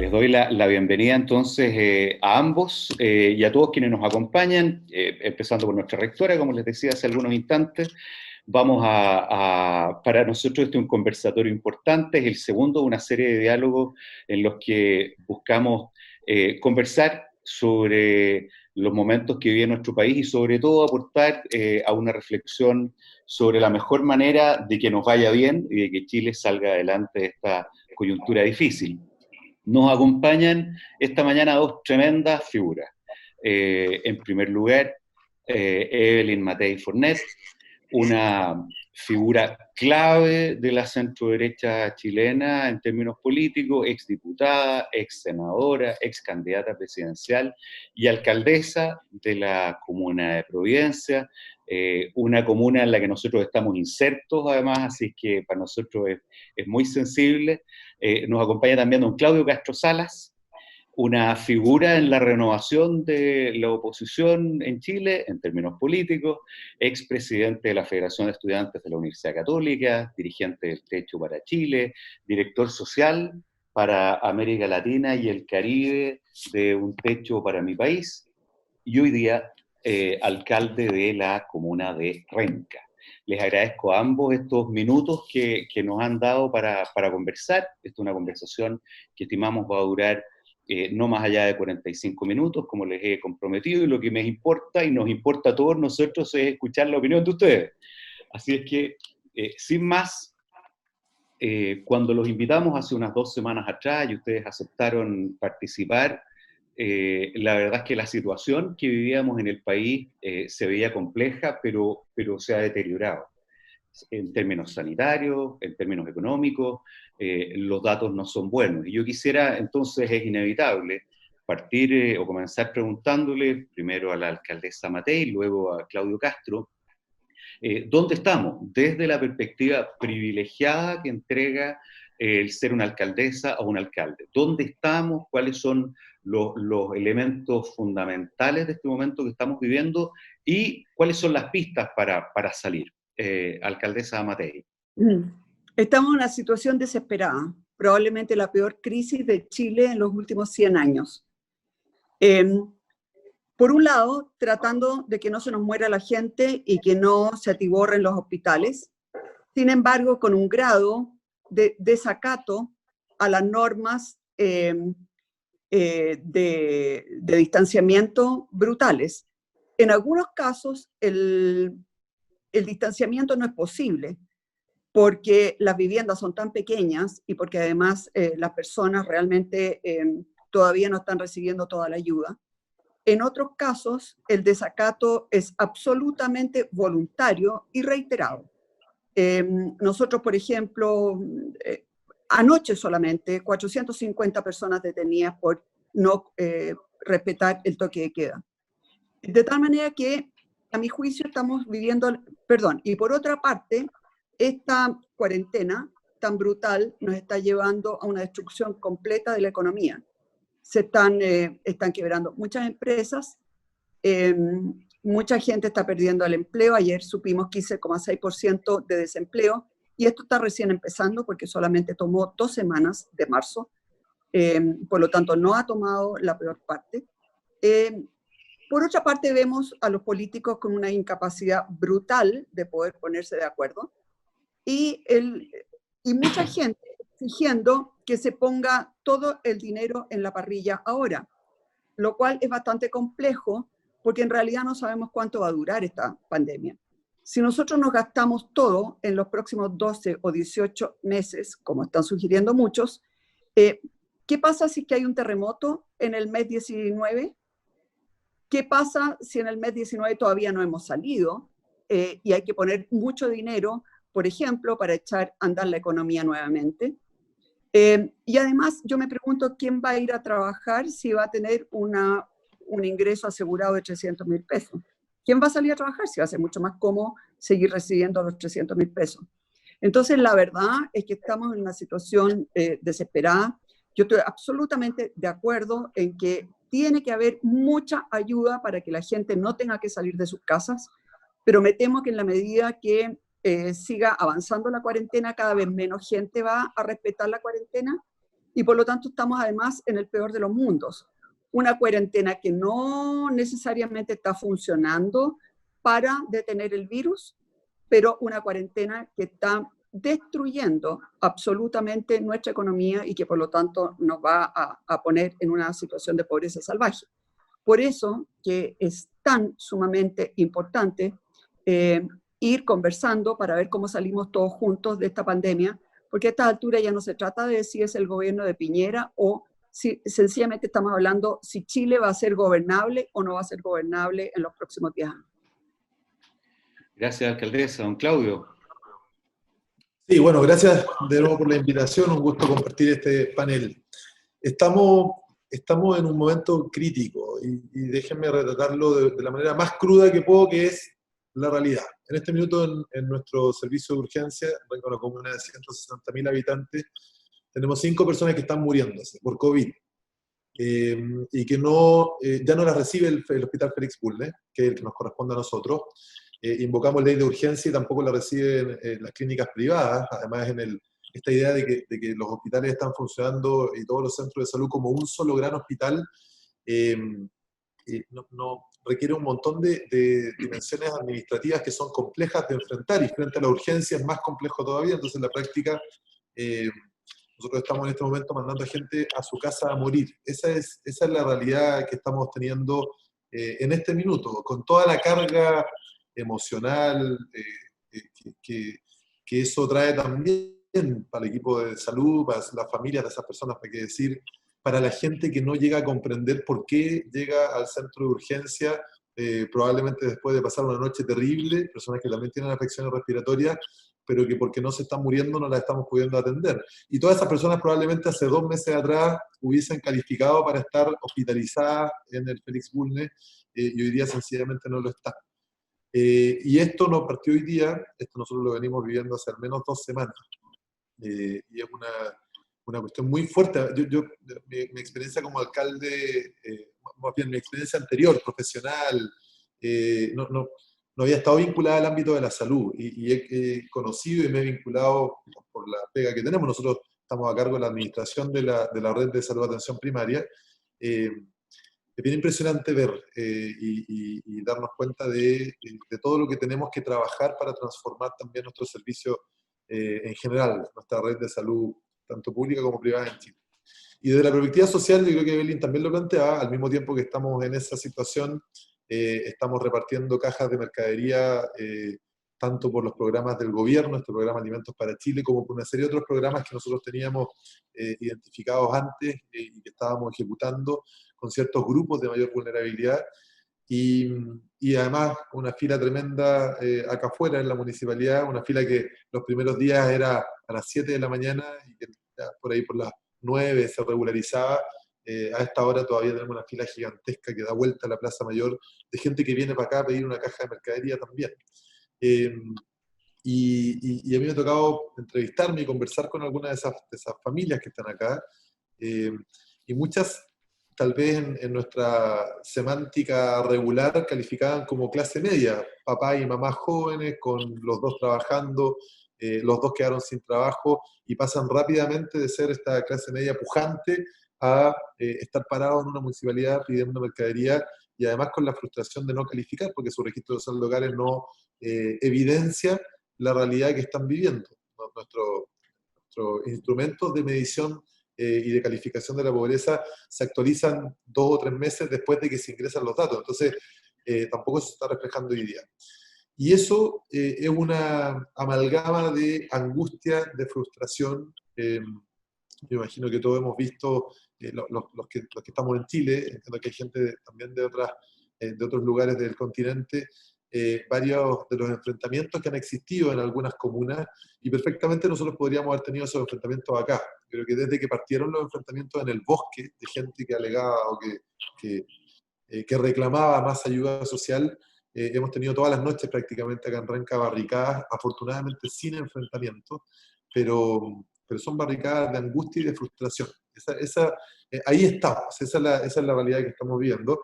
Les doy la bienvenida entonces a ambos y a todos quienes nos acompañan, empezando por nuestra rectora, como les decía hace algunos instantes. Para nosotros este es un conversatorio importante, es el segundo de una serie de diálogos en los que buscamos conversar sobre los momentos que vive nuestro país y sobre todo aportar a una reflexión sobre la mejor manera de que nos vaya bien y de que Chile salga adelante de esta coyuntura difícil. Nos acompañan esta mañana dos tremendas figuras. En primer lugar, Evelyn Matei Fornet, una figura clave de la centroderecha chilena en términos políticos, exdiputada, exsenadora, excandidata presidencial y alcaldesa de la comuna de Providencia, una comuna en la que nosotros estamos insertos además, así que para nosotros es muy sensible. Nos acompaña también don Claudio Castro Salas, una figura en la renovación de la oposición en Chile, en términos políticos, expresidente de la Federación de Estudiantes de la Universidad Católica, dirigente del Techo para Chile, director social para América Latina y el Caribe de Un Techo para mi país, y hoy día alcalde de la comuna de Renca. Les agradezco a ambos estos minutos que nos han dado para conversar. Esta es una conversación que estimamos va a durar no más allá de 45 minutos, como les he comprometido, y lo que me importa y nos importa a todos nosotros es escuchar la opinión de ustedes. Así es que, sin más, cuando los invitamos hace unas 2 semanas atrás y ustedes aceptaron participar, la verdad es que la situación que vivíamos en el país se veía compleja, pero se ha deteriorado en términos sanitarios, en términos económicos, los datos no son buenos. Y yo quisiera, entonces, es inevitable partir o comenzar preguntándole primero a la alcaldesa Matei, luego a Claudio Castro, ¿dónde estamos? Desde la perspectiva privilegiada que entrega el ser una alcaldesa o un alcalde. ¿Dónde estamos? ¿Cuáles son los elementos fundamentales de este momento que estamos viviendo? ¿Y cuáles son las pistas para salir? Alcaldesa Matei. Estamos en una situación desesperada, probablemente la peor crisis de Chile en los últimos 100 años. Por un lado, tratando de que no se nos muera la gente y que no se atiborren los hospitales, sin embargo, con un grado de desacato a las normas de distanciamiento brutales. En algunos casos, el distanciamiento no es posible porque las viviendas son tan pequeñas y porque además las personas realmente todavía no están recibiendo toda la ayuda. En otros casos, el desacato es absolutamente voluntario y reiterado. Nosotros, por ejemplo, anoche solamente 450 personas detenidas por no respetar el toque de queda. De tal manera que, a mi juicio, estamos viviendo, y por otra parte, esta cuarentena tan brutal nos está llevando a una destrucción completa de la economía. Se están quebrando muchas empresas, mucha gente está perdiendo el empleo. Ayer supimos 15,6% de desempleo, y esto está recién empezando porque solamente tomó 2 semanas de marzo, por lo tanto no ha tomado la peor parte. Por otra parte, vemos a los políticos con una incapacidad brutal de poder ponerse de acuerdo, y mucha gente exigiendo que se ponga todo el dinero en la parrilla ahora, lo cual es bastante complejo porque en realidad no sabemos cuánto va a durar esta pandemia. Si nosotros nos gastamos todo en los próximos 12 o 18 meses, como están sugiriendo muchos, ¿qué pasa si es que hay un terremoto en el mes 19? ¿Qué pasa si en el mes 19 todavía no hemos salido y hay que poner mucho dinero, por ejemplo, para echar a andar la economía nuevamente? Y además yo me pregunto quién va a ir a trabajar si va a tener un ingreso asegurado de 300.000 pesos. ¿Quién va a salir a trabajar si va a ser mucho más cómodo seguir recibiendo los 300.000 pesos? Entonces, la verdad es que estamos en una situación desesperada. Yo estoy absolutamente de acuerdo en que tiene que haber mucha ayuda para que la gente no tenga que salir de sus casas, pero me temo que en la medida que siga avanzando la cuarentena, cada vez menos gente va a respetar la cuarentena, y por lo tanto estamos además en el peor de los mundos. Una cuarentena que no necesariamente está funcionando para detener el virus, pero una cuarentena que está destruyendo absolutamente nuestra economía y que por lo tanto nos va a poner en una situación de pobreza salvaje. Por eso que es tan sumamente importante ir conversando para ver cómo salimos todos juntos de esta pandemia, porque a esta altura ya no se trata de si es el gobierno de Piñera o si sencillamente estamos hablando si Chile va a ser gobernable o no va a ser gobernable en los próximos 10 años. Gracias, alcaldesa. Don Claudio. Sí, bueno, gracias de nuevo por la invitación, un gusto compartir este panel. Estamos en un momento crítico y déjenme retratarlo de la manera más cruda que puedo, que es la realidad. En este minuto en nuestro servicio de urgencia, en una comuna de 160.000 habitantes, tenemos 5 personas que están muriéndose por COVID y que ya no las recibe el Hospital Félix Bulnes, que es el que nos corresponde a nosotros. Invocamos ley de urgencia y tampoco la reciben las clínicas privadas, además esta idea de que los hospitales están funcionando y todos los centros de salud como un solo gran hospital, no requiere un montón de dimensiones administrativas que son complejas de enfrentar, y frente a la urgencia es más complejo todavía. Entonces en la práctica nosotros estamos en este momento mandando a gente a su casa a morir. Esa es la realidad que estamos teniendo en este minuto, con toda la carga emocional que eso trae también para el equipo de salud, para las familias de esas personas, para qué decir, para la gente que no llega a comprender por qué llega al centro de urgencia, probablemente después de pasar una noche terrible, personas que también tienen afecciones respiratorias, pero que porque no se están muriendo no las estamos pudiendo atender. Y todas esas personas probablemente hace 2 meses atrás hubiesen calificado para estar hospitalizadas en el Félix Bulnes, y hoy día sencillamente no lo están. Y esto no partió hoy día, esto nosotros lo venimos viviendo hace al menos 2 semanas. Y es una cuestión muy fuerte. Mi experiencia como alcalde, más bien mi experiencia anterior, profesional, no había estado vinculada al ámbito de la salud, y he conocido y me he vinculado por la pega que tenemos. Nosotros estamos a cargo de la administración de la red de salud de atención primaria. Es bien impresionante ver y darnos cuenta de todo lo que tenemos que trabajar para transformar también nuestro servicio en general, nuestra red de salud, tanto pública como privada en Chile. Y desde la perspectiva social, yo creo que Evelyn también lo planteaba, al mismo tiempo que estamos en esa situación, estamos repartiendo cajas de mercadería, tanto por los programas del gobierno, este programa Alimentos para Chile, como por una serie de otros programas que nosotros teníamos identificados antes y que estábamos ejecutando con ciertos grupos de mayor vulnerabilidad. Y además una fila tremenda acá afuera en la municipalidad, una fila que los primeros días era a las 7 de la mañana y que por ahí por las 9 se regularizaba. A esta hora todavía tenemos una fila gigantesca que da vuelta a la Plaza Mayor de gente que viene para acá a pedir una caja de mercadería también. Y a mí me ha tocado entrevistarme y conversar con algunas de esas familias que están acá, y muchas tal vez en nuestra semántica regular calificaban como clase media, papá y mamá jóvenes, con los 2 trabajando, los 2 quedaron sin trabajo y pasan rápidamente de ser esta clase media pujante a estar parados en una municipalidad pidiendo mercadería, y además con la frustración de no calificar porque su registro social locales no evidencia la realidad que están viviendo. Nuestros instrumentos de medición y de calificación de la pobreza se actualizan 2 o 3 meses después de que se ingresan los datos, entonces tampoco se está reflejando hoy día. Y eso es una amalgama de angustia, de frustración. Yo imagino que todos hemos visto, los que estamos en Chile, entiendo que hay gente también de otros lugares del continente, varios de los enfrentamientos que han existido en algunas comunas, y perfectamente nosotros podríamos haber tenido esos enfrentamientos acá. Creo que desde que partieron los enfrentamientos en el bosque, de gente que alegaba o que reclamaba más ayuda social, hemos tenido todas las noches prácticamente acá en Renca barricadas, afortunadamente sin enfrentamientos, pero son barricadas de angustia y de frustración. Ahí estamos, esa es la realidad que estamos viendo.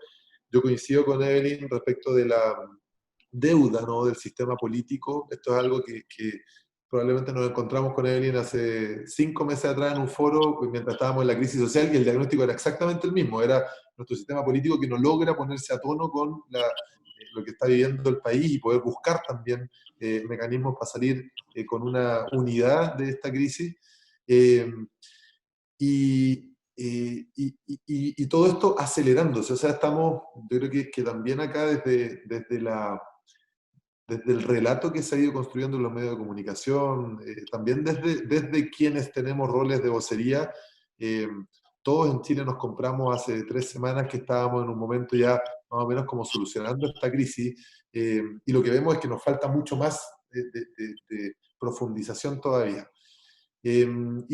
Yo coincido con Evelyn respecto de la deuda, ¿no?, del sistema político. Esto es algo que probablemente nos encontramos con Evelyn hace 5 meses atrás en un foro, mientras estábamos en la crisis social, y el diagnóstico era exactamente el mismo, era nuestro sistema político que no logra ponerse a tono con lo que está viviendo el país y poder buscar también mecanismos para salir con una unidad de esta crisis. Y todo esto acelerándose, o sea, estamos, yo creo que también acá desde el relato que se ha ido construyendo en los medios de comunicación, también desde quienes tenemos roles de vocería, todos en Chile nos compramos hace 3 semanas que estábamos en un momento ya más o menos como solucionando esta crisis, y lo que vemos es que nos falta mucho más de profundización todavía. Y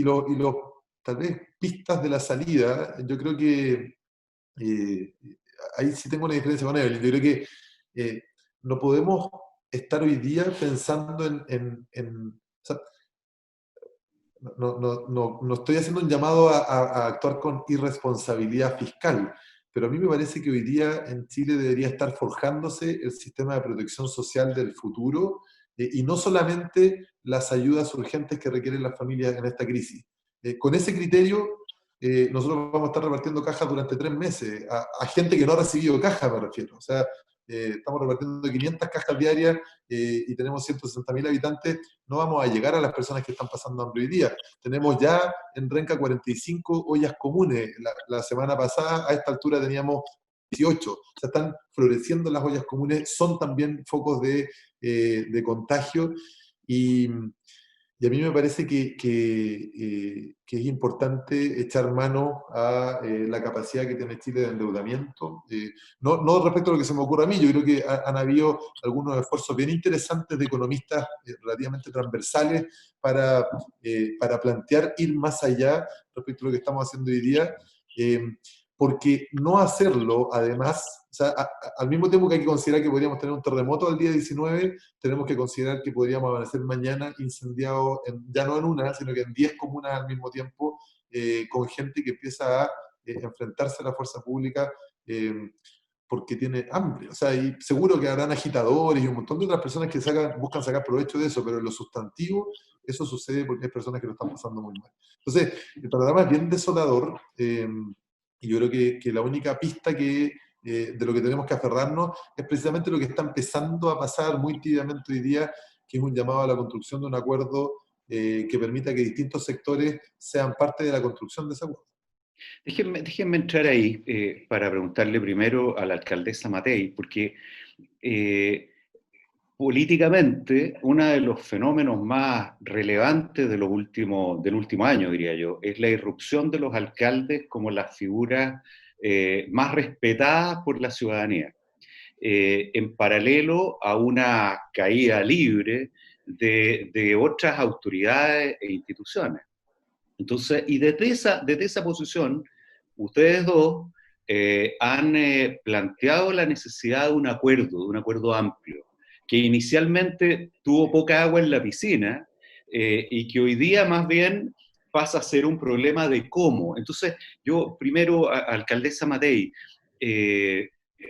los tal vez pistas de la salida, yo creo que ahí sí tengo una diferencia con Evelyn. Yo creo que no podemos estar hoy día pensando o sea, no estoy haciendo un llamado a actuar con irresponsabilidad fiscal, pero a mí me parece que hoy día en Chile debería estar forjándose el sistema de protección social del futuro, y no solamente las ayudas urgentes que requieren las familias en esta crisis. Con ese criterio, nosotros vamos a estar repartiendo cajas durante 3 meses, a gente que no ha recibido caja, me refiero. O sea, estamos repartiendo 500 cajas diarias, y tenemos 160.000 habitantes, no vamos a llegar a las personas que están pasando hambre hoy día. Tenemos ya en Renca 45 ollas comunes. La semana pasada, a esta altura, teníamos 18. O sea, están floreciendo las ollas comunes, son también focos de contagio. Y a mí me parece que es importante echar mano a la capacidad que tiene Chile de endeudamiento. No respecto a lo que se me ocurre a mí, yo creo que han habido algunos esfuerzos bien interesantes de economistas relativamente transversales para plantear ir más allá respecto a lo que estamos haciendo hoy día. Porque no hacerlo, además, o sea, al mismo tiempo que hay que considerar que podríamos tener un terremoto al día 19, tenemos que considerar que podríamos amanecer mañana incendiados, ya no en una, sino que en 10 comunas al mismo tiempo, con gente que empieza a enfrentarse a la fuerza pública porque tiene hambre. O sea, y seguro que habrán agitadores y un montón de otras personas que buscan sacar provecho de eso, pero en lo sustantivo, eso sucede porque hay personas que lo están pasando muy mal. Entonces, el panorama es bien desolador. Y yo creo que la única pista de lo que tenemos que aferrarnos es precisamente lo que está empezando a pasar muy tibiamente hoy día, que es un llamado a la construcción de un acuerdo que permita que distintos sectores sean parte de la construcción de ese acuerdo. Déjenme entrar ahí para preguntarle primero a la alcaldesa Matei, porque políticamente uno de los fenómenos más relevantes del último año, diría yo, es la irrupción de los alcaldes como las figuras más respetadas por la ciudadanía, en paralelo a una caída libre de otras autoridades e instituciones. Entonces, y desde esa posición, ustedes dos han planteado la necesidad de un acuerdo amplio, que inicialmente tuvo poca agua en la piscina y que hoy día más bien pasa a ser un problema de cómo. Entonces, yo primero, alcaldesa Matei,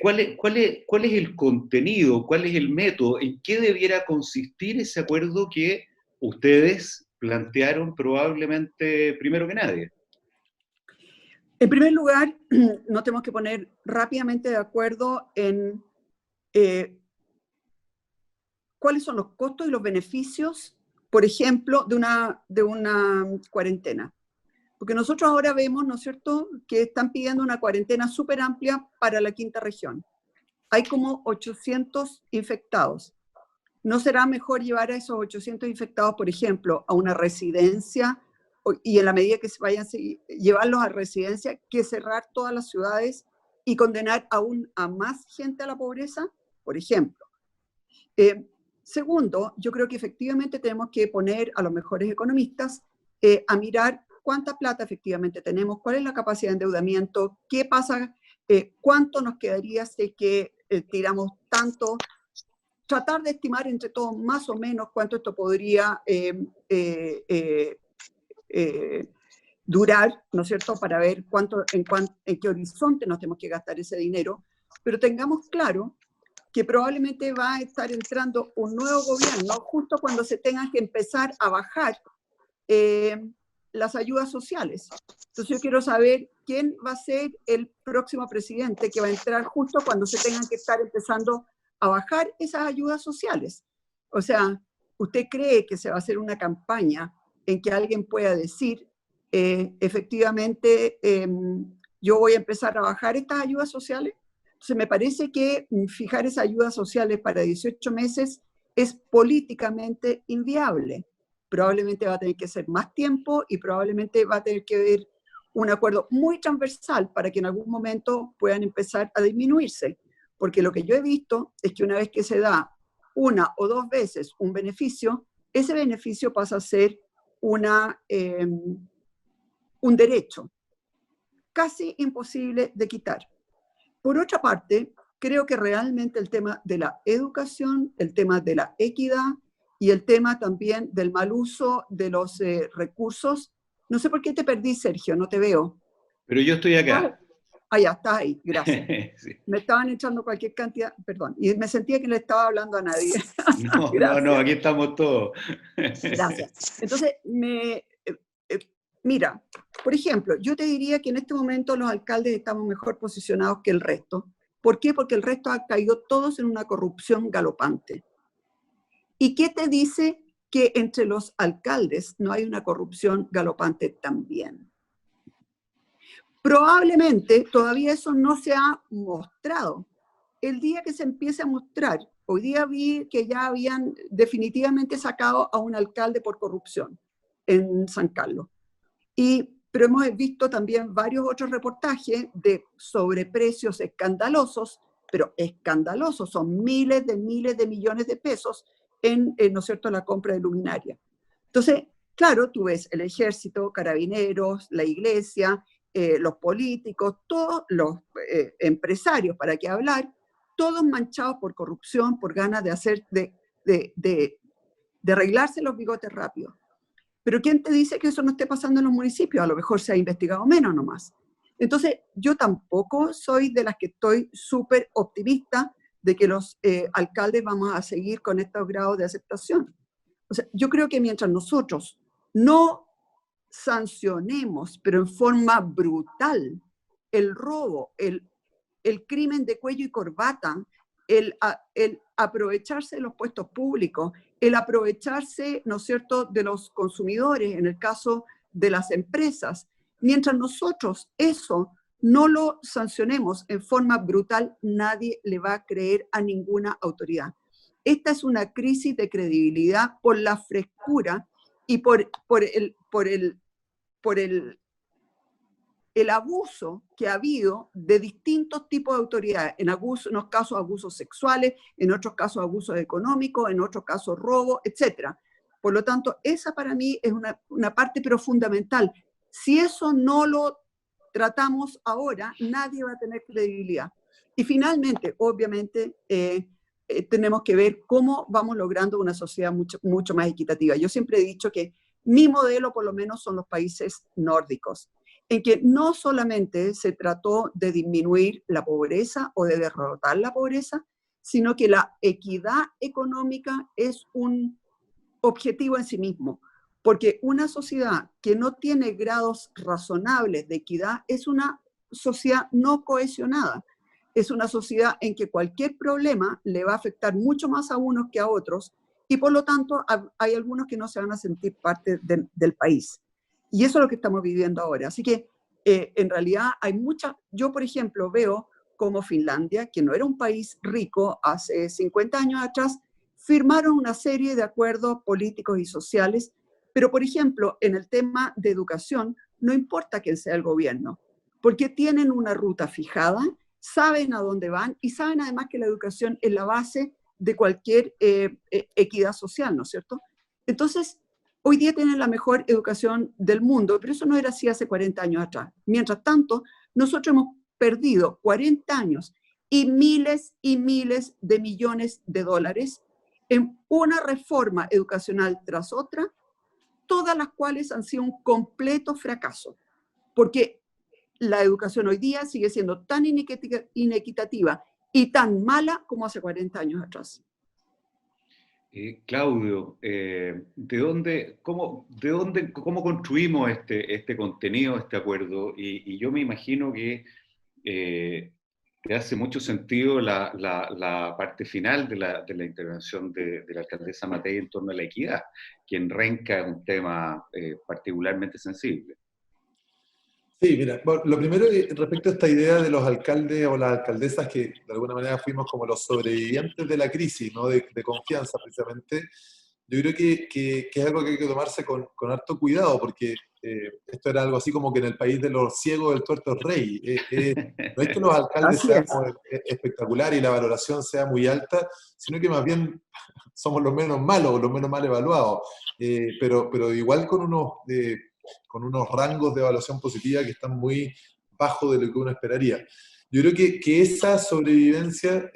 ¿cuál es el contenido, cuál es el método, en qué debiera consistir ese acuerdo que ustedes plantearon probablemente primero que nadie? En primer lugar, nos tenemos que poner rápidamente de acuerdo en cuáles son los costos y los beneficios, por ejemplo, de una cuarentena. Porque nosotros ahora vemos, ¿no es cierto?, que están pidiendo una cuarentena súper amplia para la quinta región. Hay como 800 infectados. ¿No será mejor llevar a esos 800 infectados, por ejemplo, a una residencia y en la medida que se vayan a llevarlos a residencia, que cerrar todas las ciudades y condenar aún a más gente a la pobreza, por ejemplo? Segundo, yo creo que efectivamente tenemos que poner a los mejores economistas a mirar cuánta plata efectivamente tenemos, cuál es la capacidad de endeudamiento, qué pasa, cuánto nos quedaría si es que tiramos tanto, tratar de estimar entre todos más o menos cuánto esto podría durar, ¿no es cierto?, para ver en qué horizonte nos tenemos que gastar ese dinero, pero tengamos claro que probablemente va a estar entrando un nuevo gobierno justo cuando se tengan que empezar a bajar las ayudas sociales. Entonces yo quiero saber quién va a ser el próximo presidente que va a entrar justo cuando se tengan que estar empezando a bajar esas ayudas sociales. O sea, ¿usted cree que se va a hacer una campaña en que alguien pueda decir, efectivamente, yo voy a empezar a bajar estas ayudas sociales? Entonces me parece que fijar esas ayudas sociales para 18 meses es políticamente inviable. Probablemente va a tener que ser más tiempo y probablemente va a tener que haber un acuerdo muy transversal para que en algún momento puedan empezar a disminuirse. Porque lo que yo he visto es que una vez que se da una o dos veces un beneficio, ese beneficio pasa a ser un derecho casi imposible de quitar. Por otra parte, creo que realmente el tema de la educación, el tema de la equidad y el tema también del mal uso de los recursos. No sé por qué te perdí, Sergio, no te veo. Pero yo estoy acá. Ah, ya, está ahí, gracias. Sí. Me estaban echando cualquier cantidad, perdón, y me sentía que le estaba hablando a nadie. No, aquí estamos todos. Gracias. Entonces, mira, por ejemplo, yo te diría que en este momento los alcaldes estamos mejor posicionados que el resto. ¿Por qué? Porque el resto ha caído todos en una corrupción galopante. ¿Y qué te dice que entre los alcaldes no hay una corrupción galopante también? Probablemente todavía eso no se ha mostrado. El día que se empiece a mostrar, hoy día vi que ya habían definitivamente sacado a un alcalde por corrupción en San Carlos. Pero hemos visto también varios otros reportajes de sobreprecios escandalosos, pero escandalosos, son miles de millones de pesos en ¿no es cierto?, la compra de luminaria. Entonces, claro, tú ves el ejército, carabineros, la iglesia, los políticos, todos los empresarios, para qué hablar, todos manchados por corrupción, por ganas de arreglarse los bigotes rápido. Pero ¿quién te dice que eso no esté pasando en los municipios? A lo mejor se ha investigado menos nomás. Entonces, yo tampoco soy de las que estoy súper optimista de que los alcaldes vamos a seguir con estos grados de aceptación. O sea, yo creo que mientras nosotros no sancionemos, pero en forma brutal, el robo, el crimen de cuello y corbata, el aprovecharse de los puestos públicos, el aprovecharse, ¿no es cierto?, de los consumidores, en el caso de las empresas. Mientras nosotros eso no lo sancionemos en forma brutal, nadie le va a creer a ninguna autoridad. Esta es una crisis de credibilidad por la frescura y por el abuso que ha habido de distintos tipos de autoridades, en unos casos abusos sexuales, en otros casos abusos económicos, en otros casos robo, etc. Por lo tanto, esa para mí es una parte pero fundamental. Si eso no lo tratamos ahora, nadie va a tener credibilidad. Y finalmente, obviamente, tenemos que ver cómo vamos logrando una sociedad mucho más equitativa. Yo siempre he dicho que mi modelo, por lo menos, son los países nórdicos, en que no solamente se trató de disminuir la pobreza o de derrotar la pobreza, sino que la equidad económica es un objetivo en sí mismo, porque una sociedad que no tiene grados razonables de equidad es una sociedad no cohesionada, es una sociedad en que cualquier problema le va a afectar mucho más a unos que a otros, y por lo tanto hay algunos que no se van a sentir parte del país. Y eso es lo que estamos viviendo ahora. Así que en realidad yo por ejemplo veo como Finlandia, que no era un país rico hace 50 años atrás, firmaron una serie de acuerdos políticos y sociales, pero por ejemplo en el tema de educación no importa quién sea el gobierno, porque tienen una ruta fijada, saben a dónde van y saben además que la educación es la base de cualquier equidad social, ¿no es cierto? Entonces, hoy día tienen la mejor educación del mundo, pero eso no era así hace 40 años atrás. Mientras tanto, nosotros hemos perdido 40 años y miles de millones de dólares en una reforma educacional tras otra, todas las cuales han sido un completo fracaso, porque la educación hoy día sigue siendo tan inequitativa y tan mala como hace 40 años atrás. Claudio, cómo construimos este contenido, este acuerdo? Y yo me imagino que te hace mucho sentido la parte final de la intervención de la alcaldesa Matei en torno a la equidad, que en Renca es un tema particularmente sensible. Sí, mira, bueno, lo primero respecto a esta idea de los alcaldes o las alcaldesas que de alguna manera fuimos como los sobrevivientes de la crisis, ¿no? De confianza precisamente, yo creo que es algo que hay que tomarse con harto cuidado, porque esto era algo así como que en el país de los ciegos el tuerto es rey. No es que los alcaldes Así es. seamos espectaculares y la valoración sea muy alta, sino que más bien somos los menos malos, los menos mal evaluados, pero igual con unos rangos de evaluación positiva que están muy bajo de lo que uno esperaría. Yo creo que esa sobrevivencia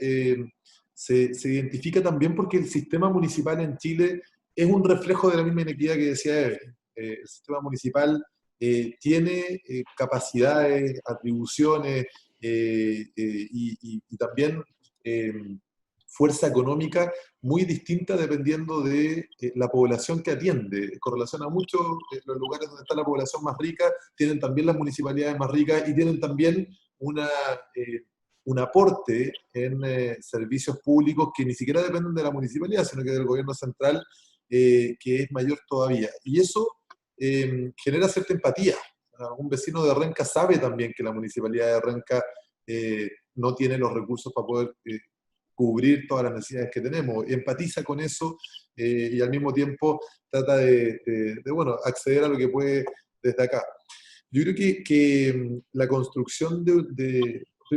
se identifica también porque el sistema municipal en Chile es un reflejo de la misma inequidad que decía Evelyn. El sistema municipal tiene capacidades, atribuciones y también fuerza económica muy distinta dependiendo de la población que atiende. Correlaciona mucho los lugares donde está la población más rica, tienen también las municipalidades más ricas y tienen también un aporte en servicios públicos que ni siquiera dependen de la municipalidad, sino que del gobierno central, que es mayor todavía. Y eso genera cierta empatía. Un vecino de Renca sabe también que la municipalidad de Renca no tiene los recursos para poder cubrir todas las necesidades que tenemos. Empatiza con eso y al mismo tiempo trata bueno, acceder a lo que puede desde acá. Yo creo que la construcción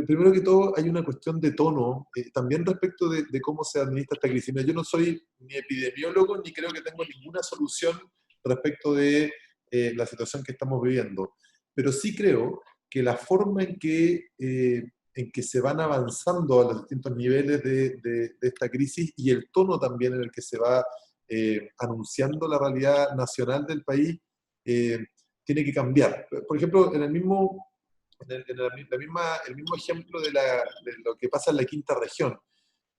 primero que todo, hay una cuestión de tono, también respecto de cómo se administra esta crisis. Yo no soy ni epidemiólogo, ni creo que tengo ninguna solución respecto de la situación que estamos viviendo. Pero sí creo que la forma en que se van avanzando a los distintos niveles de esta crisis y el tono también en el que se va anunciando la realidad nacional del país, tiene que cambiar. Por ejemplo, el mismo ejemplo de lo que pasa en la quinta región.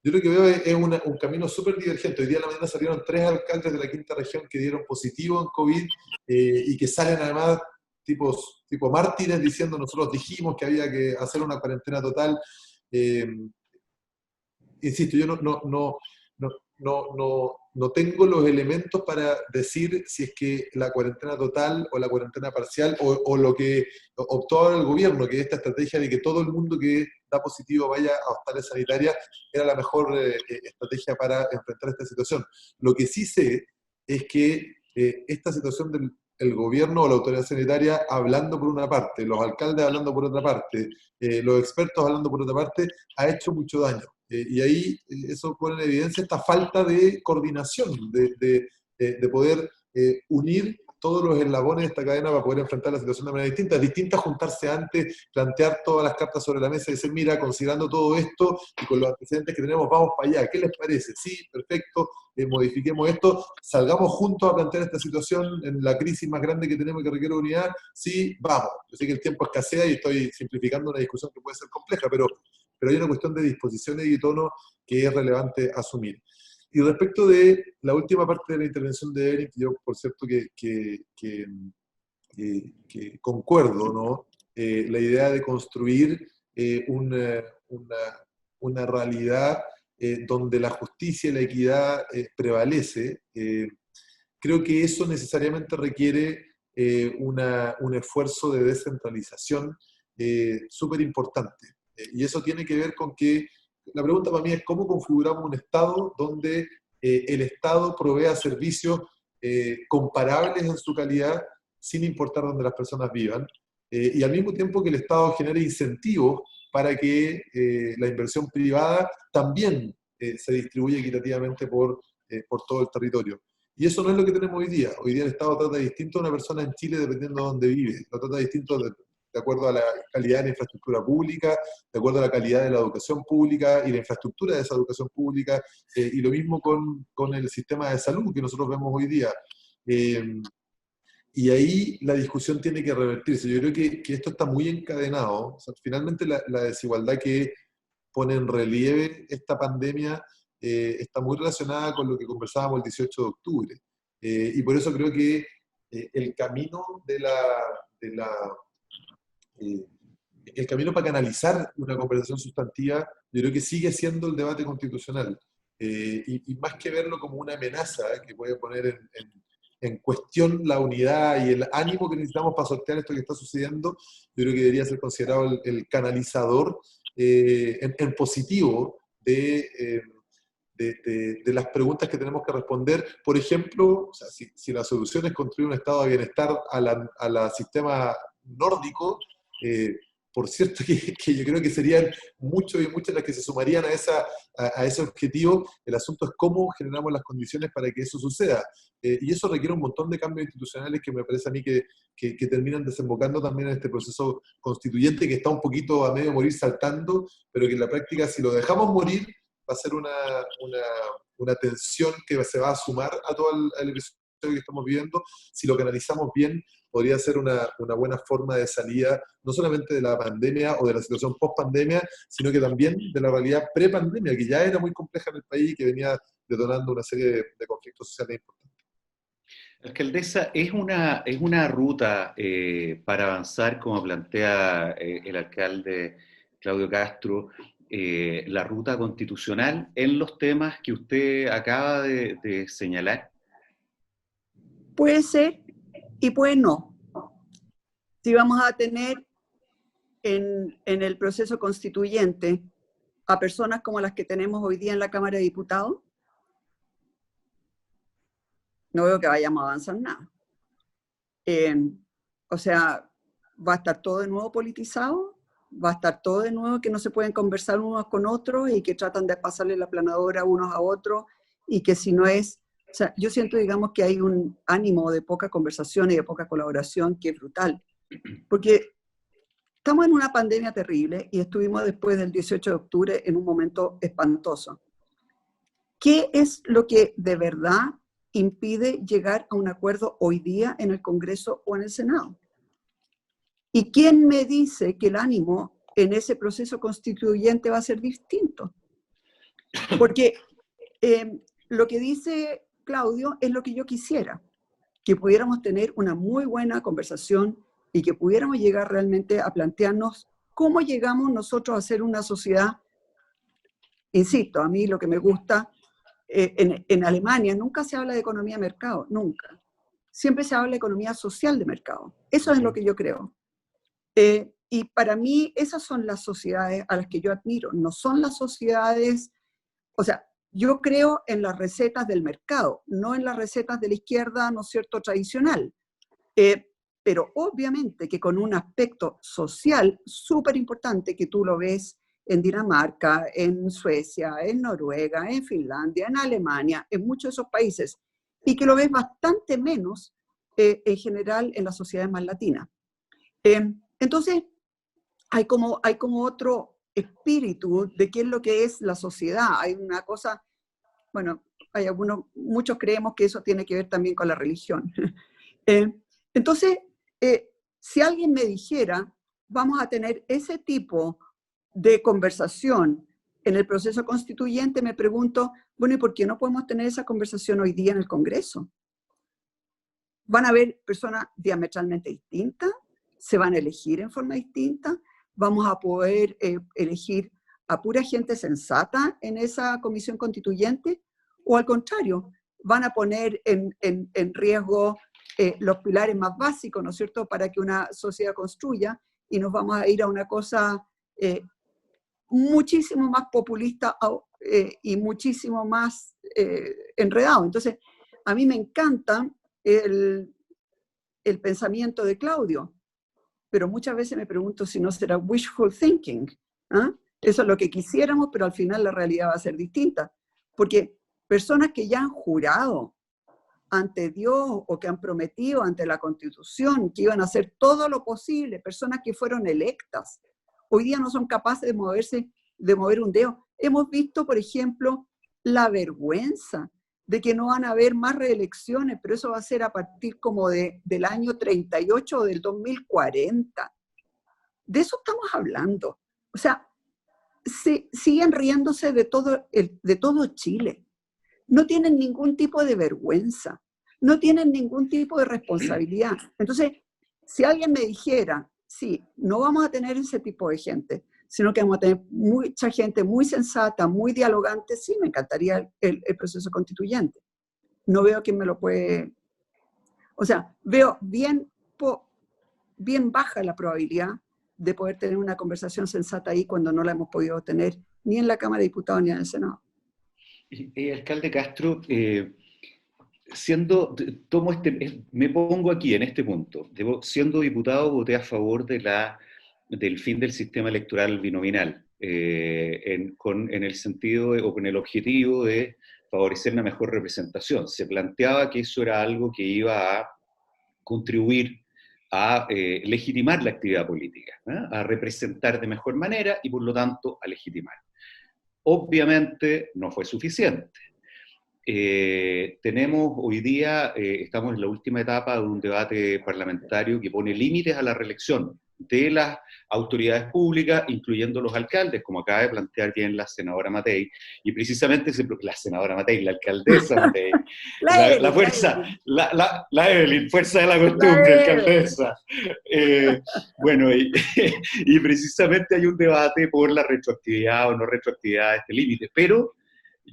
Yo lo que veo es un camino súper divergente. Hoy día en la mañana salieron 3 alcaldes de la quinta región que dieron positivo en COVID y que salen además tipo mártires diciendo nosotros dijimos que había que hacer una cuarentena total. Insisto, yo no tengo los elementos para decir si es que la cuarentena total o la cuarentena parcial o lo que optó ahora el gobierno, que esta estrategia de que todo el mundo que da positivo vaya a hospitales sanitarias, era la mejor estrategia para enfrentar esta situación. Lo que sí sé es que esta situación del gobierno o la autoridad sanitaria hablando por una parte, los alcaldes hablando por otra parte, los expertos hablando por otra parte, ha hecho mucho daño. Y ahí eso pone en evidencia esta falta de coordinación, de poder unir todos los eslabones de esta cadena para poder enfrentar la situación de manera distinta. Es distinta juntarse antes, plantear todas las cartas sobre la mesa y decir, mira, considerando todo esto y con los antecedentes que tenemos, vamos para allá. ¿Qué les parece? Sí, perfecto, modifiquemos esto, salgamos juntos a plantear esta situación en la crisis más grande que tenemos y que requiere unidad. Sí, vamos. Yo sé que el tiempo escasea y estoy simplificando una discusión que puede ser compleja, pero hay una cuestión de disposiciones y tono que es relevante asumir. Y respecto de la última parte de la intervención de Eric, yo por cierto que concuerdo, ¿no? La idea de construir una realidad donde la justicia y la equidad prevalece, creo que eso necesariamente requiere un esfuerzo de descentralización súper importante. Y eso tiene que ver con que, la pregunta para mí es cómo configuramos un Estado donde el Estado provea servicios comparables en su calidad sin importar dónde las personas vivan, y al mismo tiempo que el Estado genere incentivos para que la inversión privada también se distribuya equitativamente por todo el territorio. Y eso no es lo que tenemos hoy día. Hoy día el Estado trata distinto a una persona en Chile dependiendo de dónde vive. Lo trata distinto de acuerdo a la calidad de la infraestructura pública, de acuerdo a la calidad de la educación pública y la infraestructura de esa educación pública, y lo mismo con el sistema de salud que nosotros vemos hoy día. Y ahí la discusión tiene que revertirse. Yo creo que esto está muy encadenado. O sea, finalmente la desigualdad que pone en relieve esta pandemia está muy relacionada con lo que conversábamos el 18 de octubre. Y por eso creo que el camino el camino para canalizar una conversación sustantiva, yo creo que sigue siendo el debate constitucional. Y más que verlo como una amenaza que puede poner en cuestión la unidad y el ánimo que necesitamos para sortear esto que está sucediendo, yo creo que debería ser considerado el canalizador en positivo de las preguntas que tenemos que responder. Por ejemplo, o sea, si la solución es construir un estado de bienestar a la sistema nórdico, por cierto que yo creo que serían muchos y muchas las que se sumarían a ese objetivo. El asunto es cómo generamos las condiciones para que eso suceda. Y eso requiere un montón de cambios institucionales que me parece a mí que terminan desembocando también en este proceso constituyente que está un poquito a medio morir saltando, pero que en la práctica, si lo dejamos morir, va a ser una tensión que se va a sumar a todo el episodio que estamos viviendo. Si lo canalizamos bien, podría ser una buena forma de salida, no solamente de la pandemia o de la situación post-pandemia, sino que también de la realidad pre-pandemia, que ya era muy compleja en el país y que venía detonando una serie de conflictos sociales importantes. Alcaldesa, es una ruta para avanzar, como plantea el alcalde Claudio Castro, la ruta constitucional en los temas que usted acaba de señalar? Puede ser y puede no. Si vamos a tener en el proceso constituyente a personas como las que tenemos hoy día en la Cámara de Diputados, no veo que vayamos a avanzar nada. O sea, va a estar todo de nuevo politizado, va a estar todo de nuevo que no se pueden conversar unos con otros y que tratan de pasarle la planadora unos a otros y que si no es... O sea, yo siento, digamos, que hay un ánimo de poca conversación y de poca colaboración que es brutal. Porque estamos en una pandemia terrible y estuvimos después del 18 de octubre en un momento espantoso. ¿Qué es lo que de verdad impide llegar a un acuerdo hoy día en el Congreso o en el Senado? ¿Y quién me dice que el ánimo en ese proceso constituyente va a ser distinto? Porque lo que dice Claudio es lo que yo quisiera, que pudiéramos tener una muy buena conversación y que pudiéramos llegar realmente a plantearnos cómo llegamos nosotros a ser una sociedad. Insisto, a mí lo que me gusta, en Alemania nunca se habla de economía de mercado, nunca. Siempre se habla de economía social de mercado. Eso es lo que yo creo. Y para mí esas son las sociedades a las que yo admiro, no son las sociedades, o sea, yo creo en las recetas del mercado, no en las recetas de la izquierda, ¿no es cierto?, tradicional. Pero obviamente que con un aspecto social súper importante que tú lo ves en Dinamarca, en Suecia, en Noruega, en Finlandia, en Alemania, en muchos de esos países, y que lo ves bastante menos en general en las sociedades más latinas. Entonces, hay como otro espíritu de qué es lo que es la sociedad. Hay una cosa, bueno, hay muchos creemos que eso tiene que ver también con la religión. Entonces, si alguien me dijera, vamos a tener ese tipo de conversación en el proceso constituyente, me pregunto, bueno, ¿y por qué no podemos tener esa conversación hoy día en el Congreso? ¿Van a haber personas diametralmente distintas? ¿Se van a elegir en forma distinta? ¿Vamos a poder elegir a pura gente sensata en esa comisión constituyente? ¿O al contrario, van a poner en riesgo los pilares más básicos, ¿no es cierto?, para que una sociedad construya y nos vamos a ir a una cosa muchísimo más populista y muchísimo más enredado? Entonces, a mí me encanta el pensamiento de Claudio, pero muchas veces me pregunto si no será wishful thinking. Eso es lo que quisiéramos, pero al final la realidad va a ser distinta. Porque personas que ya han jurado ante Dios o que han prometido ante la Constitución que iban a hacer todo lo posible, personas que fueron electas, hoy día no son capaces de mover un dedo. Hemos visto, por ejemplo, la vergüenza de que no van a haber más reelecciones, pero eso va a ser a partir como del año 38 o del 2040. De eso estamos hablando. O sea, siguen riéndose de todo Chile. No tienen ningún tipo de vergüenza, no tienen ningún tipo de responsabilidad. Entonces, si alguien me dijera, sí, no vamos a tener ese tipo de gente, sino que vamos a tener mucha gente muy sensata, muy dialogante, sí, me encantaría el proceso constituyente. No veo quién me lo puede... O sea, veo bien baja la probabilidad de poder tener una conversación sensata ahí cuando no la hemos podido tener ni en la Cámara de Diputados ni en el Senado. Alcalde Castro, me pongo aquí en este punto. Siendo diputado, voté a favor del fin del sistema electoral binominal, en el sentido o con el objetivo de favorecer una mejor representación. Se planteaba que eso era algo que iba a contribuir a legitimar la actividad política, a representar de mejor manera y por lo tanto a legitimar. Obviamente no fue suficiente. Tenemos hoy día, estamos en la última etapa de un debate parlamentario que pone límites a la reelección de las autoridades públicas, incluyendo los alcaldes, como acaba de plantear bien la senadora Matei, y precisamente la senadora Matei, la alcaldesa Matei, la fuerza, la Evelyn, fuerza de la costumbre, alcaldesa. Bueno, y precisamente hay un debate por la retroactividad o no retroactividad de este límite, pero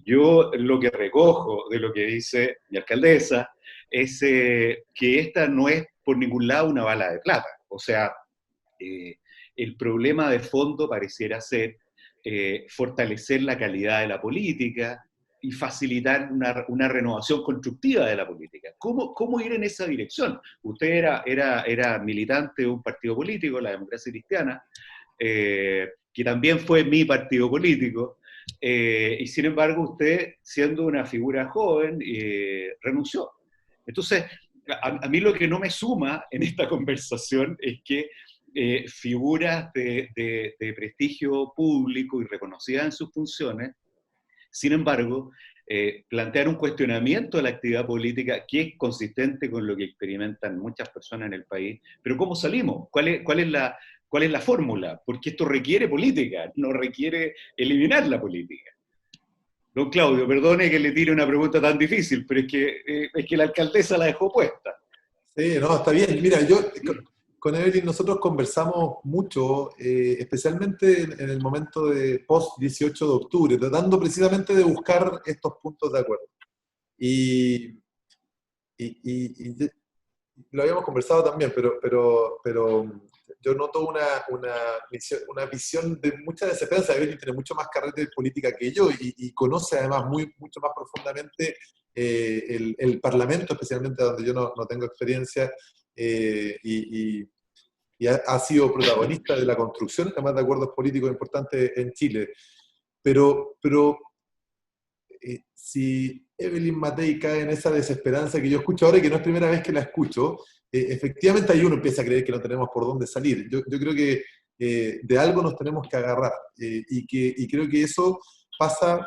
yo lo que recojo de lo que dice mi alcaldesa es que esta no es por ningún lado una bala de plata. O sea, el problema de fondo pareciera ser fortalecer la calidad de la política y facilitar una renovación constructiva de la política. ¿Cómo ir en esa dirección? Usted era militante de un partido político, la Democracia Cristiana, que también fue mi partido político, y sin embargo usted, siendo una figura joven, renunció. Entonces, a mí lo que no me suma en esta conversación es que figuras de prestigio público y reconocidas en sus funciones, sin embargo, plantear un cuestionamiento de la actividad política que es consistente con lo que experimentan muchas personas en el país. Pero ¿cómo salimos? ¿Cuál es la fórmula? Porque esto requiere política, no requiere eliminar la política. Don Claudio, perdone que le tire una pregunta tan difícil, pero es que la alcaldesa la dejó puesta. Sí, no, está bien. Mira, con Evelyn nosotros conversamos mucho, especialmente en el momento de post-18 de octubre, tratando precisamente de buscar estos puntos de acuerdo. Y lo habíamos conversado también, pero yo noto una visión de mucha desesperanza. Evelyn tiene mucho más carrera de política que yo y conoce además mucho más profundamente el Parlamento, especialmente donde yo no tengo experiencia, y ha sido protagonista de la construcción, además de acuerdos políticos importantes en Chile. Pero si Evelyn Matei cae en esa desesperanza que yo escucho ahora y que no es primera vez que la escucho, efectivamente ahí uno empieza a creer que no tenemos por dónde salir. Yo creo que de algo nos tenemos que agarrar, y creo que eso pasa...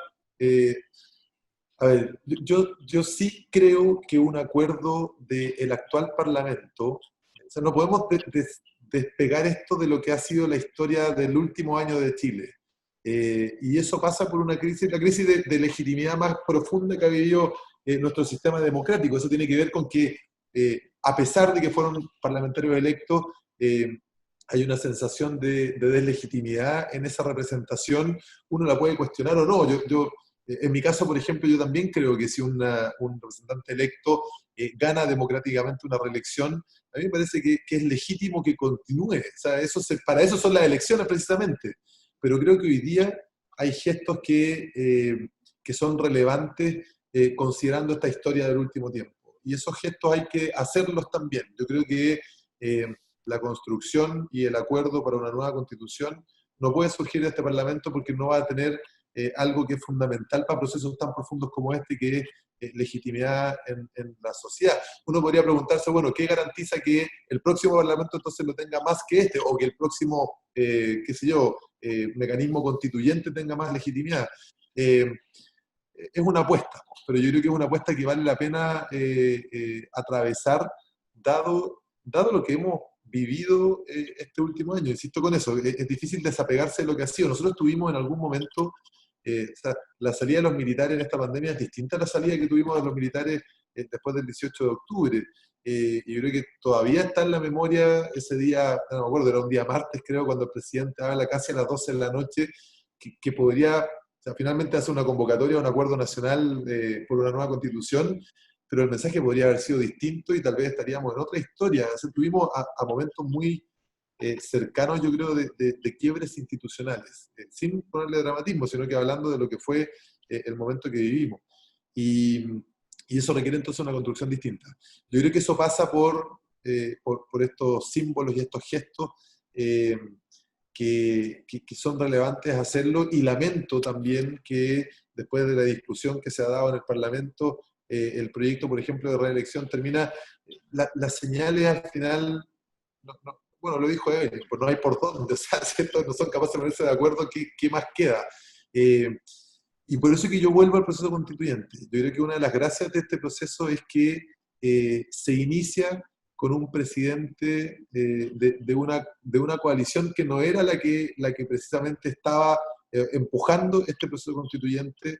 a ver, yo sí creo que un acuerdo del actual Parlamento, o sea, no podemos despegar esto de lo que ha sido la historia del último año de Chile. Y eso pasa por una crisis, la crisis de legitimidad más profunda que ha vivido nuestro sistema democrático. Eso tiene que ver con que, a pesar de que fueron parlamentarios electos, hay una sensación de deslegitimidad en esa representación. Uno la puede cuestionar o no. En mi caso, por ejemplo, yo también creo que si un representante electo gana democráticamente una reelección, a mí me parece que es legítimo que continúe. O sea, para eso son las elecciones precisamente. Pero creo que hoy día hay gestos que son relevantes considerando esta historia del último tiempo. Y esos gestos hay que hacerlos también. Yo creo que la construcción y el acuerdo para una nueva constitución no puede surgir de este Parlamento porque no va a tener algo que es fundamental para procesos tan profundos como este, que es legitimidad en la sociedad. Uno podría preguntarse, bueno, ¿qué garantiza que el próximo Parlamento entonces lo tenga más que este, o que el próximo, qué sé yo, mecanismo constituyente tenga más legitimidad? Es una apuesta, pero yo creo que es una apuesta que vale la pena atravesar, dado lo que hemos vivido este último año. Insisto con eso, es difícil desapegarse de lo que ha sido. Nosotros tuvimos en algún momento, o sea, la salida de los militares en esta pandemia es distinta a la salida que tuvimos de los militares después del 18 de octubre. Y yo creo que todavía está en la memoria ese día, no me acuerdo, era un día martes creo, cuando el presidente habla casi a las 12 de la noche, que podría, o sea, finalmente hace una convocatoria, un acuerdo nacional por una nueva constitución, pero el mensaje podría haber sido distinto y tal vez estaríamos en otra historia. O sea, tuvimos a momentos muy cercanos, yo creo, de quiebres institucionales, sin ponerle dramatismo, sino que hablando de lo que fue el momento que vivimos. Y, y eso requiere entonces una construcción distinta. Yo creo que eso pasa por estos símbolos y estos gestos que son relevantes hacerlo, y lamento también que después de la discusión que se ha dado en el Parlamento, el proyecto, por ejemplo, de reelección termina, las señales al final, bueno, lo dijo Evelyn, pues no hay por dónde, o sea, si estos no son capaces de ponerse de acuerdo, ¿qué más queda? Y por eso es que yo vuelvo al proceso constituyente. Yo creo que una de las gracias de este proceso es que se inicia con un presidente de una coalición que no era la que precisamente estaba empujando este proceso constituyente.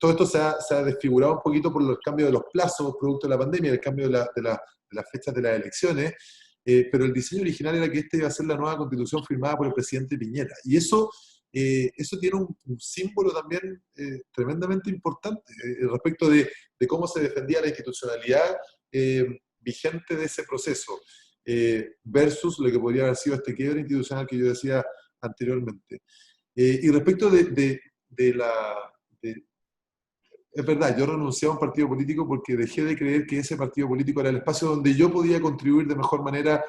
Todo esto se ha desfigurado un poquito por los cambios de los plazos producto de la pandemia, el cambio de las fechas de las elecciones, pero el diseño original era que esta iba a ser la nueva constitución firmada por el presidente Piñera. Y eso tiene un símbolo también tremendamente importante respecto de cómo se defendía la institucionalidad vigente de ese proceso, versus lo que podría haber sido este quiebre institucional que yo decía anteriormente. Y respecto es verdad, yo renuncié a un partido político porque dejé de creer que ese partido político era el espacio donde yo podía contribuir de mejor manera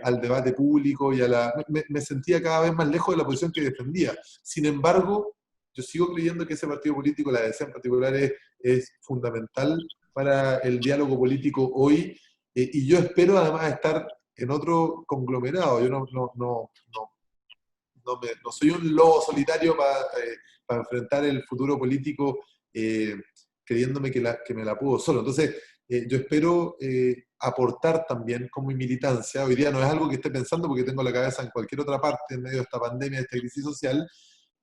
al debate público y me sentía cada vez más lejos de la posición que defendía. Sin embargo, yo sigo creyendo que ese partido político, la DC en particular, es fundamental para el diálogo político hoy, y yo espero además estar en otro conglomerado. Yo no soy un lobo solitario para enfrentar el futuro político creyéndome que me la puedo solo. Entonces, yo espero aportar también con mi militancia. Hoy día no es algo que esté pensando porque tengo la cabeza en cualquier otra parte en medio de esta pandemia, de esta crisis social,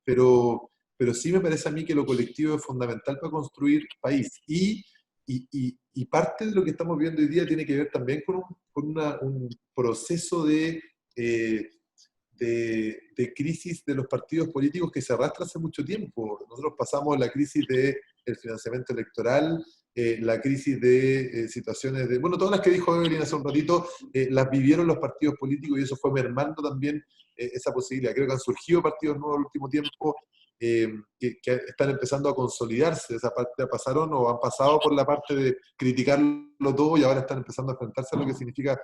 pero sí me parece a mí que lo colectivo es fundamental para construir país. Y parte de lo que estamos viendo hoy día tiene que ver también con un proceso de crisis de los partidos políticos que se arrastra hace mucho tiempo. Nosotros pasamos la crisis del financiamiento electoral, la crisis de situaciones de... Bueno, todas las que dijo Evelyn hace un ratito, las vivieron los partidos políticos y eso fue mermando también esa posibilidad. Creo que han surgido partidos nuevos en el último tiempo que están empezando a consolidarse. Esa parte pasaron o han pasado por la parte de criticarlo todo y ahora están empezando a enfrentarse a lo que significa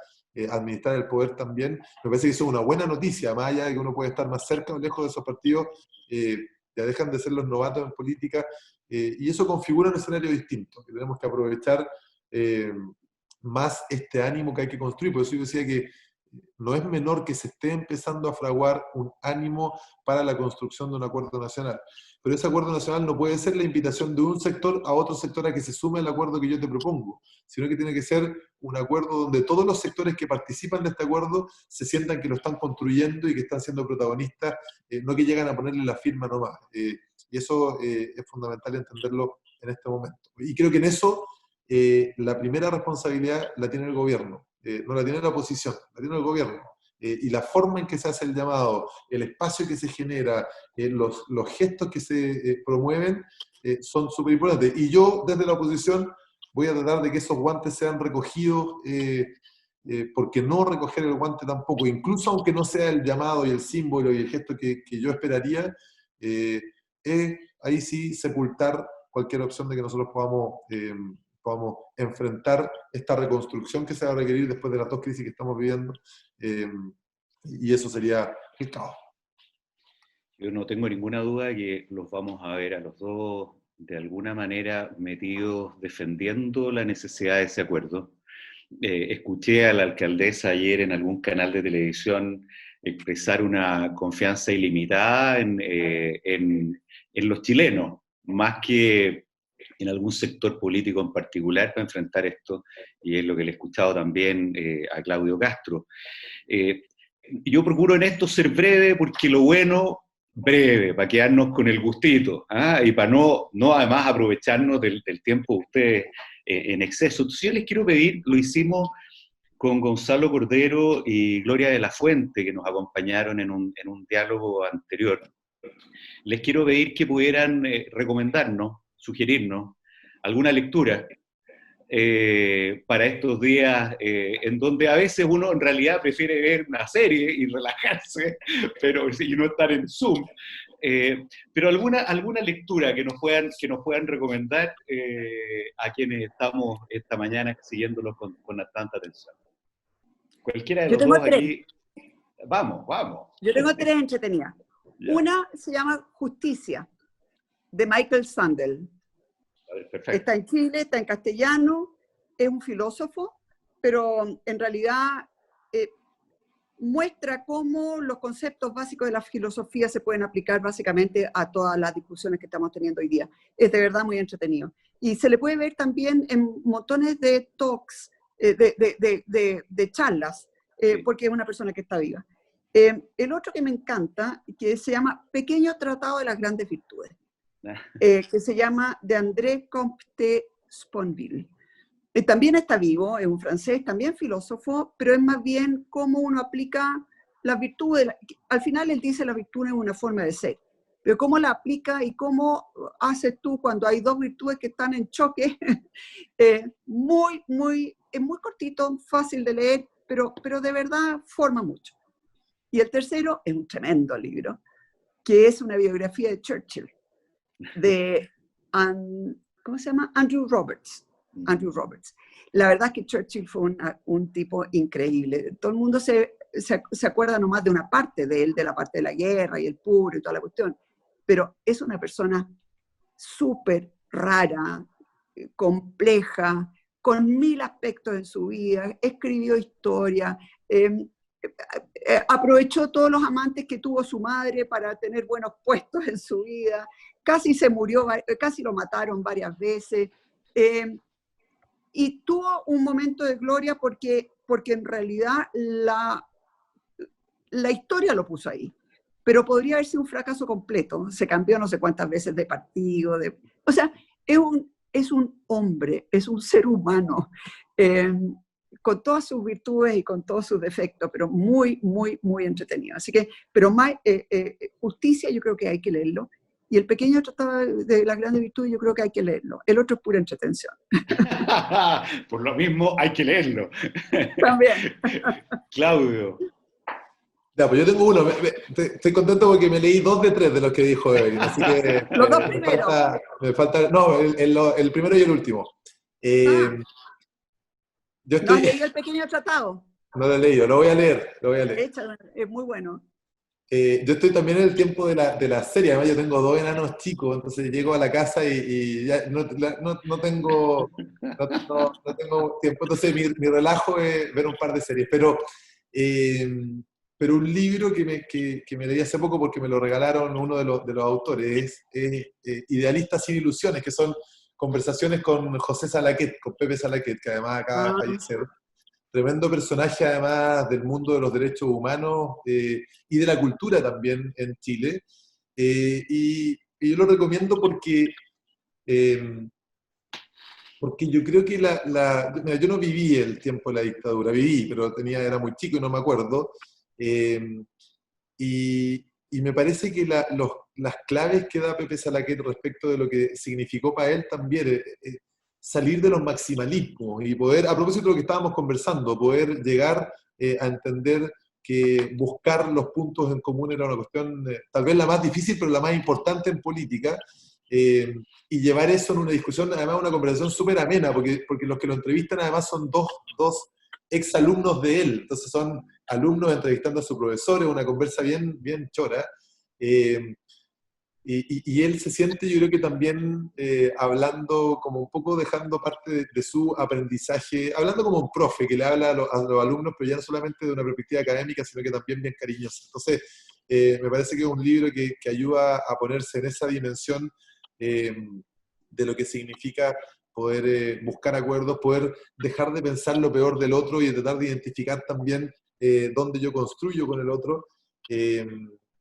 administrar el poder también. Me parece que eso es una buena noticia, más allá de que uno puede estar más cerca o lejos de esos partidos, ya dejan de ser los novatos en política, y eso configura un escenario distinto, que tenemos que aprovechar más este ánimo que hay que construir. Por eso yo decía que no es menor que se esté empezando a fraguar un ánimo para la construcción de un acuerdo nacional. Pero ese acuerdo nacional no puede ser la invitación de un sector a otro sector a que se sume al acuerdo que yo te propongo, sino que tiene que ser un acuerdo donde todos los sectores que participan de este acuerdo se sientan que lo están construyendo y que están siendo protagonistas, no que llegan a ponerle la firma nomás. Y eso es fundamental entenderlo en este momento. Y creo que en eso la primera responsabilidad la tiene el gobierno. No la tiene la oposición, la tiene el gobierno. Y la forma en que se hace el llamado, el espacio que se genera, los gestos que se promueven, son súper importantes. Y yo, desde la oposición, voy a tratar de que esos guantes sean recogidos, porque no recoger el guante tampoco, incluso aunque no sea el llamado y el símbolo y el gesto que yo esperaría, ahí sí sepultar cualquier opción de que nosotros podamos enfrentar esta reconstrucción que se va a requerir después de las dos crisis que estamos viviendo, y eso sería el caos. Yo no tengo ninguna duda que los vamos a ver a los dos de alguna manera metidos defendiendo la necesidad de ese acuerdo. Escuché a la alcaldesa ayer en algún canal de televisión expresar una confianza ilimitada en los chilenos, más que en algún sector político en particular para enfrentar esto, y es lo que le he escuchado también a Claudio Castro. Yo procuro en esto ser breve porque lo bueno, breve, para quedarnos con el gustito, y para no además aprovecharnos del tiempo de ustedes en exceso. Entonces yo les quiero pedir, lo hicimos con Gonzalo Cordero y Gloria de la Fuente, que nos acompañaron en un diálogo anterior. Les quiero pedir que pudieran recomendarnos, sugerirnos alguna lectura para estos días en donde a veces uno en realidad prefiere ver una serie y relajarse, y no estar en Zoom. Pero alguna lectura que nos puedan recomendar a quienes estamos esta mañana siguiéndolos con tanta atención. Cualquiera de Yo los tengo dos tres. aquí. Vamos. Yo tengo tres entretenidas. Ya. Una se llama Justicia, de Michael Sandel. Perfecto. Está en Chile, está en castellano, es un filósofo, pero en realidad muestra cómo los conceptos básicos de la filosofía se pueden aplicar básicamente a todas las discusiones que estamos teniendo hoy día. Es de verdad muy entretenido. Y se le puede ver también en montones de talks, de charlas, Sí. porque es una persona que está viva. El otro que me encanta, que se llama Pequeño Tratado de las Grandes Virtudes, que se llama de André Comte Sponville. También está vivo, es un francés, también filósofo, pero es más bien cómo uno aplica las virtudes. Al final él dice la virtud es una forma de ser, pero cómo la aplica y cómo haces tú cuando hay dos virtudes que están en choque. Es muy cortito, fácil de leer, pero de verdad forma mucho. Y el tercero es un tremendo libro, que es una biografía de Churchill, de ¿cómo se llama? Andrew Roberts. La verdad es que Churchill fue un tipo increíble. Todo el mundo se acuerda nomás de una parte de él, de la parte de la guerra y el puro y toda la cuestión, pero es una persona súper rara, compleja, con 1000 aspectos en su vida, escribió historia, aprovechó todos los amantes que tuvo su madre para tener buenos puestos en su vida, casi se murió, casi lo mataron varias veces, y tuvo un momento de gloria porque en realidad la historia lo puso ahí, pero podría haber sido un fracaso completo, se cambió no sé cuántas veces de partido, o sea, es un hombre, es un ser humano, con todas sus virtudes y con todos sus defectos, pero muy entretenido. Así que, pero más, Justicia yo creo que hay que leerlo, y el Pequeño Tratado de las Grandes Virtudes yo creo que hay que leerlo. El otro es pura entretención. Por lo mismo hay que leerlo. También. Claudio. Ya, pues yo tengo uno. Estoy contento porque me leí 2 de 3 de los que dijo Evelyn, así que Los dos primeros. me falta, no, el primero y el último. Yo ¿No has leído El Pequeño Tratado? No lo he leído, lo voy a leer. Es muy bueno. Yo estoy también en el tiempo de la serie, además yo tengo 2 enanos chicos, entonces llego a la casa y ya no tengo tiempo, entonces mi relajo es ver un par de series, pero un libro que me leí hace poco porque me lo regalaron uno de los autores es Idealistas sin ilusiones, que son conversaciones con José Salaquet, con Pepe Salaquet, que además acaba de fallecer. Tremendo personaje además del mundo de los derechos humanos y de la cultura también en Chile. Y yo lo recomiendo porque yo creo que mira, yo no viví el tiempo de la dictadura, pero era muy chico y no me acuerdo. Y me parece que las claves que da Pepe Salaquet respecto de lo que significó para él también salir de los maximalismos y poder, a propósito de lo que estábamos conversando, poder llegar a entender que buscar los puntos en común era una cuestión tal vez la más difícil, pero la más importante en política, y llevar eso en una discusión, además una conversación súper amena, porque los que lo entrevistan además son dos exalumnos de él, entonces son alumnos entrevistando a su profesor, es una conversa bien chora, y él se siente, yo creo que también hablando como un poco, dejando parte de su aprendizaje, hablando como un profe que le habla a los alumnos, pero ya no solamente de una perspectiva académica, sino que también bien cariñosa. Entonces, me parece que es un libro que ayuda a ponerse en esa dimensión de lo que significa poder buscar acuerdos, poder dejar de pensar lo peor del otro y tratar de identificar también dónde yo construyo con el otro,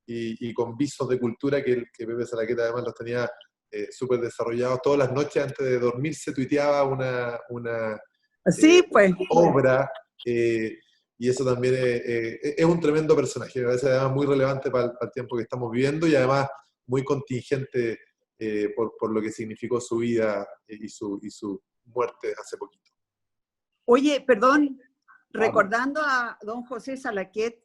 y con visos de cultura que Pepe Salaqueta además los tenía súper desarrollados. Todas las noches antes de dormir se tuiteaba una Sí, pues. obra, y eso también es un tremendo personaje, me parece además muy relevante para el tiempo que estamos viviendo y además muy contingente por lo que significó su vida y su muerte hace poquito. Oye, perdón, recordando a don José Salaquet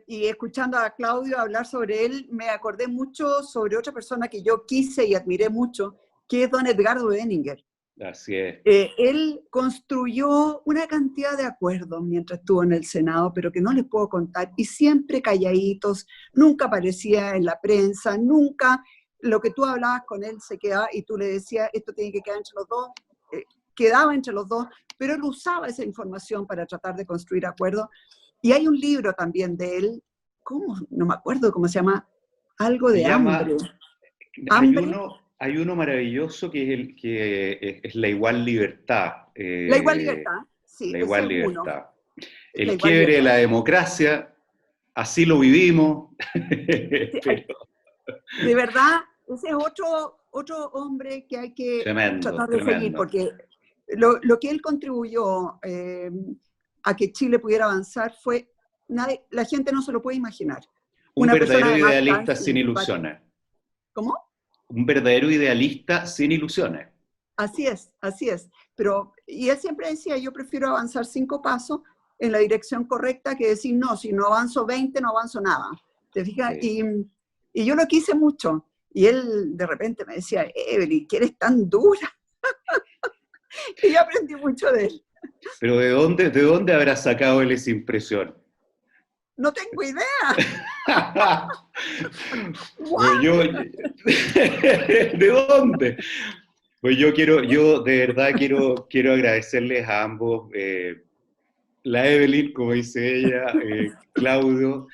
y escuchando a Claudio hablar sobre él, me acordé mucho sobre otra persona que yo quise y admiré mucho, que es don Edgardo Benninger. Así es. Él construyó una cantidad de acuerdos mientras estuvo en el Senado, pero que no les puedo contar, y siempre calladitos, nunca aparecía en la prensa, nunca lo que tú hablabas con él se quedaba y tú le decías, esto tiene que quedar entre los dos, quedaba entre los dos, pero él usaba esa información para tratar de construir acuerdos. Y hay un libro también de él, ¿cómo? No me acuerdo cómo se llama, algo de hambre. Hay uno maravilloso que es La Igual Libertad. La Igual Libertad, sí. La Igual Libertad. El La quiebre de la democracia, así lo vivimos. Sí, de verdad, ese es otro hombre que hay que tratar de seguir, porque lo que él contribuyó a que Chile pudiera avanzar fue, la gente no se lo puede imaginar. Un verdadero idealista sin ilusiones. ¿Cómo? Un verdadero idealista sin ilusiones. Así es, así es. Y él siempre decía, yo prefiero avanzar 5 pasos en la dirección correcta que decir, no, si no avanzo 20, no avanzo nada. ¿Te fijas? Sí. Y yo lo quise mucho. Y él de repente me decía, Evelyn, que eres tan dura. Y yo aprendí mucho de él. Pero ¿de dónde habrá sacado él esa impresión? No tengo idea. ¿De dónde? Pues yo de verdad quiero agradecerles a ambos, la Evelyn, como dice ella, Claudio.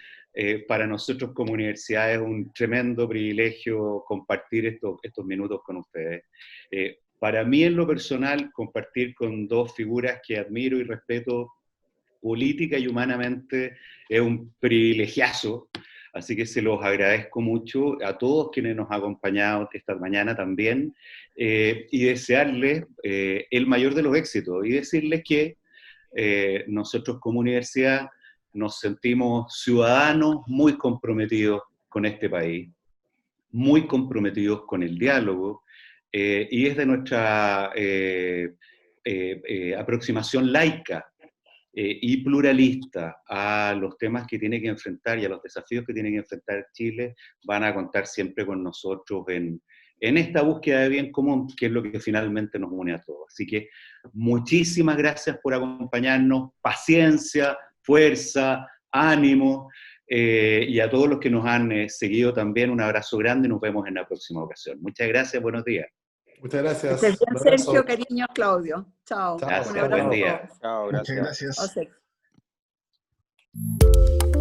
Para nosotros como universidad es un tremendo privilegio compartir estos minutos con ustedes. Para mí en lo personal, compartir con dos figuras que admiro y respeto política y humanamente es un privilegiazo, así que se los agradezco mucho a todos quienes nos han acompañado esta mañana también, y desearles el mayor de los éxitos y decirles que nosotros como universidad nos sentimos ciudadanos muy comprometidos con este país, muy comprometidos con el diálogo, y desde nuestra aproximación laica y pluralista a los temas que tiene que enfrentar y a los desafíos que tiene que enfrentar Chile, van a contar siempre con nosotros en esta búsqueda de bien común, que es lo que finalmente nos une a todos. Así que muchísimas gracias por acompañarnos, paciencia, fuerza, ánimo, y a todos los que nos han seguido también, un abrazo grande y nos vemos en la próxima ocasión. Muchas gracias, buenos días. Muchas gracias. Sergio, cariño, Claudio. Chao. Gracias, buen día. Chao, gracias. Muchas gracias. Gracias.